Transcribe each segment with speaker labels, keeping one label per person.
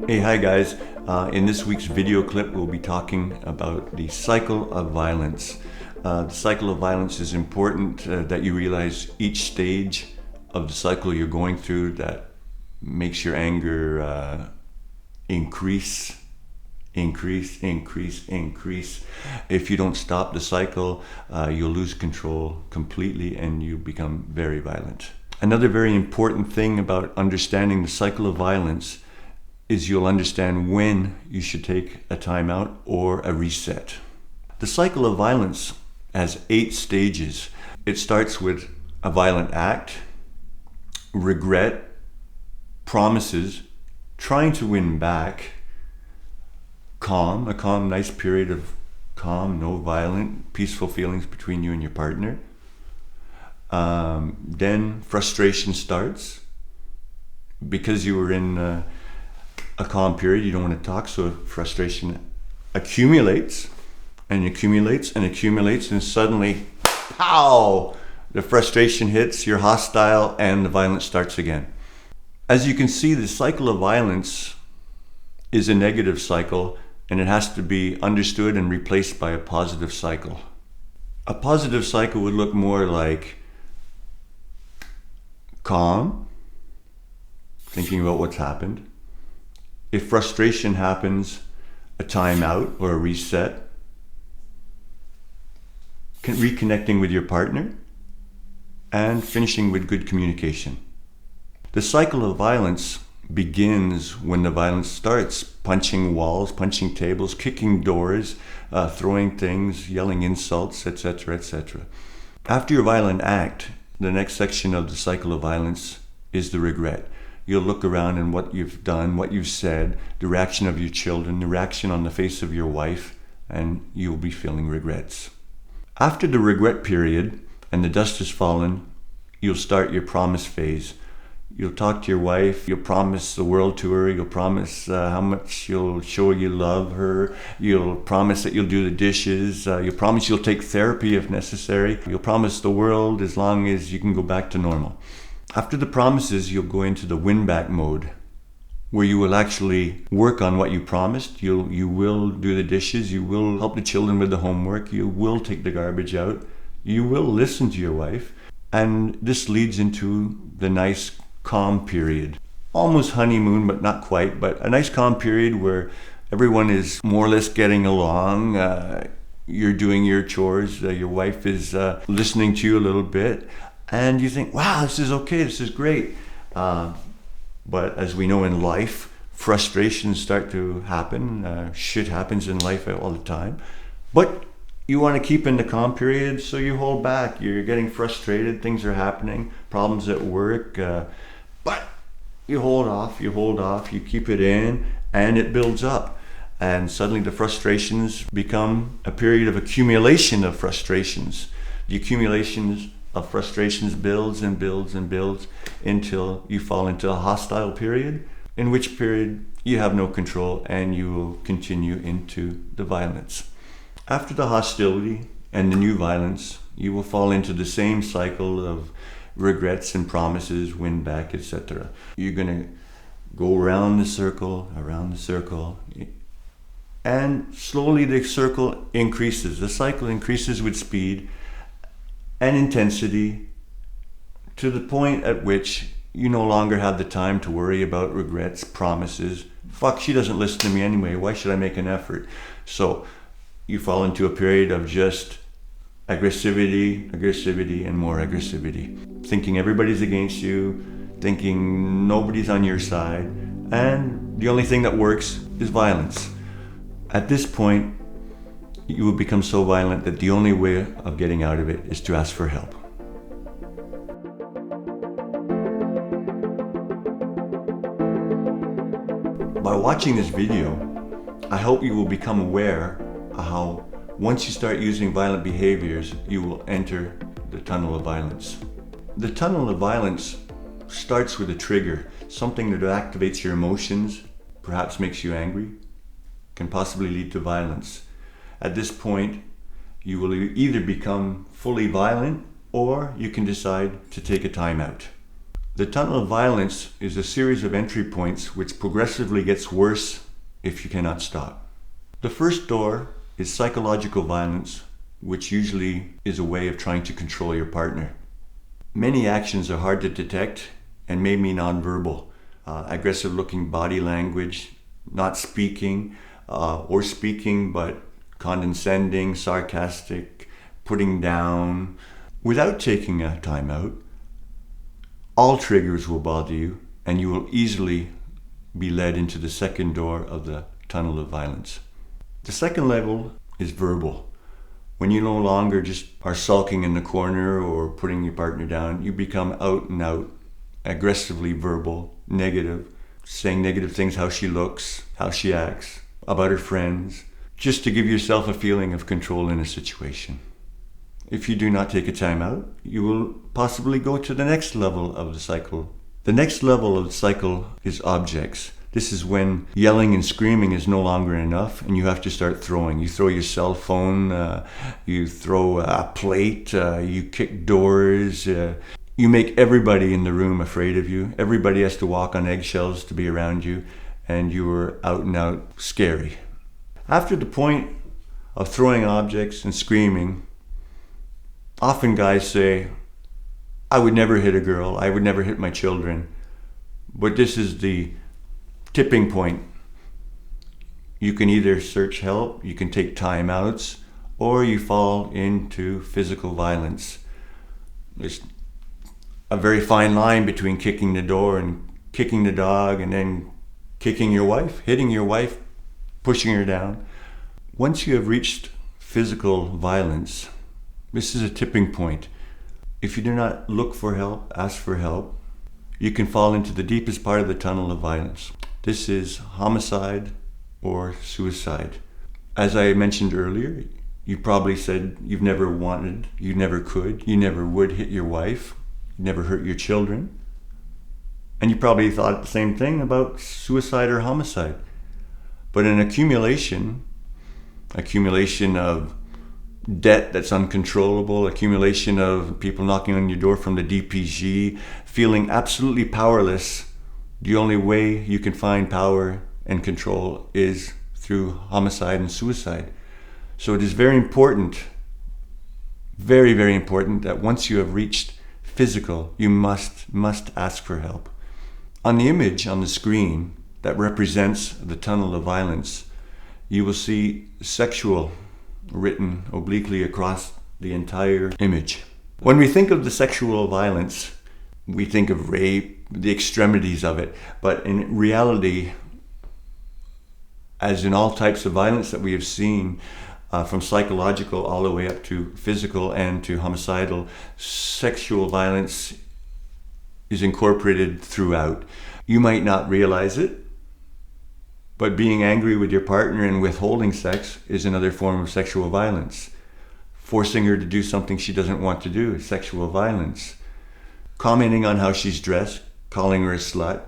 Speaker 1: Hey, hi guys. In this week's video clip, we'll be talking about the cycle of violence. The cycle of violence is important that you realize each stage of the cycle you're going through that makes your anger increase. If you don't stop the cycle, you'll lose control completely and you become very violent. Another very important thing about understanding the cycle of violence is you'll understand when you should take a timeout or a reset. The cycle of violence has 8 stages. It starts with a violent act, regret, promises, trying to win back, a calm, nice period of calm, no violent, peaceful feelings between you and your partner. Then frustration starts. Because you were in a calm period, you don't want to talk, so frustration accumulates and accumulates and accumulates, and suddenly, pow! The frustration hits, you're hostile, and the violence starts again. As you can see, the cycle of violence is a negative cycle, and it has to be understood and replaced by a positive cycle. A positive cycle would look more like calm, thinking about what's happened. If frustration happens, a timeout or a reset. Reconnecting with your partner, and finishing with good communication. The cycle of violence begins when the violence starts: punching walls, punching tables, kicking doors, throwing things, yelling insults, etc., etc. After your violent act, the next section of the cycle of violence is the regret. You'll look around and what you've done, what you've said, the reaction of your children, the reaction on the face of your wife, and you'll be feeling regrets. After the regret period and the dust has fallen, you'll start your promise phase. You'll talk to your wife, you'll promise the world to her, you'll promise how much you'll show you love her, you'll promise that you'll do the dishes, you'll promise you'll take therapy if necessary, you'll promise the world as long as you can go back to normal. After the promises, you'll go into the win-back mode, where you will actually work on what you promised. You will do the dishes, you will help the children with the homework, you will take the garbage out, you will listen to your wife, and this leads into the nice calm period. Almost honeymoon, but not quite, but a nice calm period where everyone is more or less getting along. You're doing your chores, your wife is listening to you a little bit, and you think, wow, this is okay, this is great. But as we know in life, frustrations start to happen. Shit happens in life all the time. But you want to keep in the calm period, so you hold back. You're getting frustrated, things are happening, problems at work. But you hold off, you keep it in, and it builds up. And suddenly the frustrations become a period of accumulation of frustrations. The accumulations of frustrations builds and builds and builds until you fall into a hostile period, in which period you have no control and you will continue into the violence. After the hostility and the new violence, you will fall into the same cycle of regrets and promises, win back, etc. You're going to go around the circle, and slowly the circle increases. The cycle increases with speed and intensity to the point at which you no longer have the time to worry about regrets, promises. Fuck, she doesn't listen to me anyway, why should I make an effort? So you fall into a period of just aggressivity, and more aggressivity. Thinking everybody's against you, thinking nobody's on your side, and the only thing that works is violence. At this point, you will become so violent that the only way of getting out of it is to ask for help. By watching this video, I hope you will become aware of how once you start using violent behaviors, you will enter the tunnel of violence. The tunnel of violence starts with a trigger, something that activates your emotions, perhaps makes you angry, can possibly lead to violence. At this point, you will either become fully violent or you can decide to take a time out. The tunnel of violence is a series of entry points which progressively gets worse if you cannot stop. The first door is psychological violence, which usually is a way of trying to control your partner. Many actions are hard to detect and may be nonverbal. Aggressive looking body language, not speaking, or speaking but condescending, sarcastic, putting down. Without taking a time out, all triggers will bother you and you will easily be led into the second door of the tunnel of violence. The second level is verbal. When you no longer just are sulking in the corner or putting your partner down, you become out and out, aggressively verbal, negative, saying negative things, how she looks, how she acts, about her friends, just to give yourself a feeling of control in a situation. If you do not take a time out, you will possibly go to the next level of the cycle. The next level of the cycle is objects. This is when yelling and screaming is no longer enough and you have to start throwing. You throw your cell phone, you throw a plate, you kick doors, you make everybody in the room afraid of you. Everybody has to walk on eggshells to be around you, and you are out and out scary. After the point of throwing objects and screaming, often guys say, I would never hit a girl, I would never hit my children. But this is the tipping point. You can either search help, you can take time outs, or you fall into physical violence. There's a very fine line between kicking the door and kicking the dog and then kicking your wife, hitting your wife, pushing her down. Once you have reached physical violence, this is a tipping point. If you do not look for help, ask for help, you can fall into the deepest part of the tunnel of violence. This is homicide or suicide. As I mentioned earlier, you probably said you've never wanted, you never could, you never would hit your wife, you never hurt your children. And you probably thought the same thing about suicide or homicide. But an accumulation of debt that's uncontrollable, accumulation of people knocking on your door from the DPG, feeling absolutely powerless. The only way you can find power and control is through homicide and suicide. So it is very important, very, very important that once you have reached physical, you must ask for help. On the image on the screen that represents the tunnel of violence, you will see sexual written obliquely across the entire image. When we think of the sexual violence, we think of rape, the extremities of it, but in reality, as in all types of violence that we have seen, from psychological all the way up to physical and to homicidal, sexual violence is incorporated throughout. You might not realize it, but being angry with your partner and withholding sex is another form of sexual violence. Forcing her to do something she doesn't want to do is sexual violence. Commenting on how she's dressed, calling her a slut,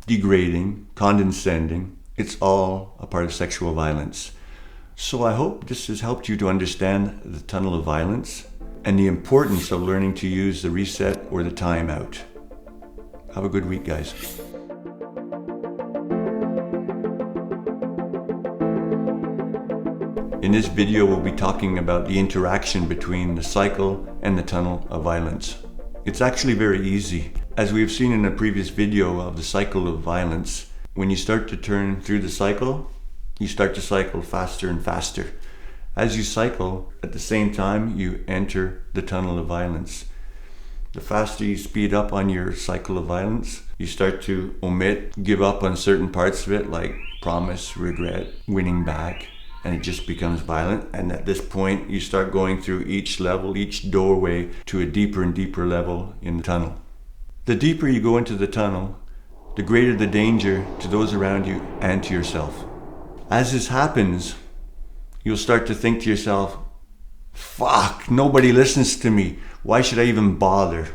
Speaker 1: degrading, condescending, it's all a part of sexual violence. So I hope this has helped you to understand the tunnel of violence and the importance of learning to use the reset or the time out. Have a good week, guys. In this video, we'll be talking about the interaction between the cycle and the tunnel of violence. It's actually very easy. As we've seen in a previous video of the cycle of violence, when you start to turn through the cycle, you start to cycle faster and faster. As you cycle, at the same time, you enter the tunnel of violence. The faster you speed up on your cycle of violence, you start to omit, give up on certain parts of it, like promise, regret, winning back, and it just becomes violent. And at this point, you start going through each level, each doorway, to a deeper and deeper level in the tunnel. The deeper you go into the tunnel, the greater the danger to those around you and to yourself. As this happens, you'll start to think to yourself, fuck, nobody listens to me. Why should I even bother?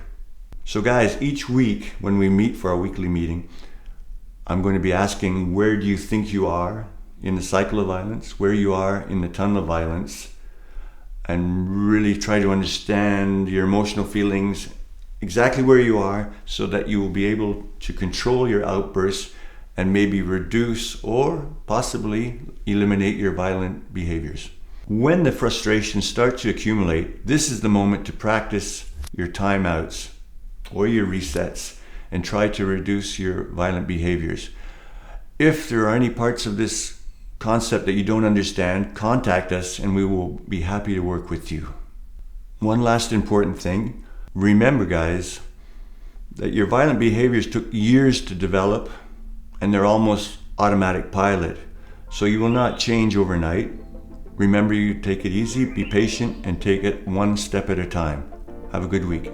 Speaker 1: So guys, each week when we meet for our weekly meeting, I'm going to be asking, where do you think you are in the cycle of violence, where you are in the tunnel of violence, and really try to understand your emotional feelings exactly where you are so that you will be able to control your outbursts and maybe reduce or possibly eliminate your violent behaviors. When the frustrations start to accumulate, this is the moment to practice your timeouts or your resets and try to reduce your violent behaviors. If there are any parts of this concept that you don't understand, contact us and we will be happy to work with you. One last important thing, remember guys, that your violent behaviors took years to develop and they're almost automatic pilot. So you will not change overnight. Remember, you take it easy, be patient, and take it one step at a time. Have a good week.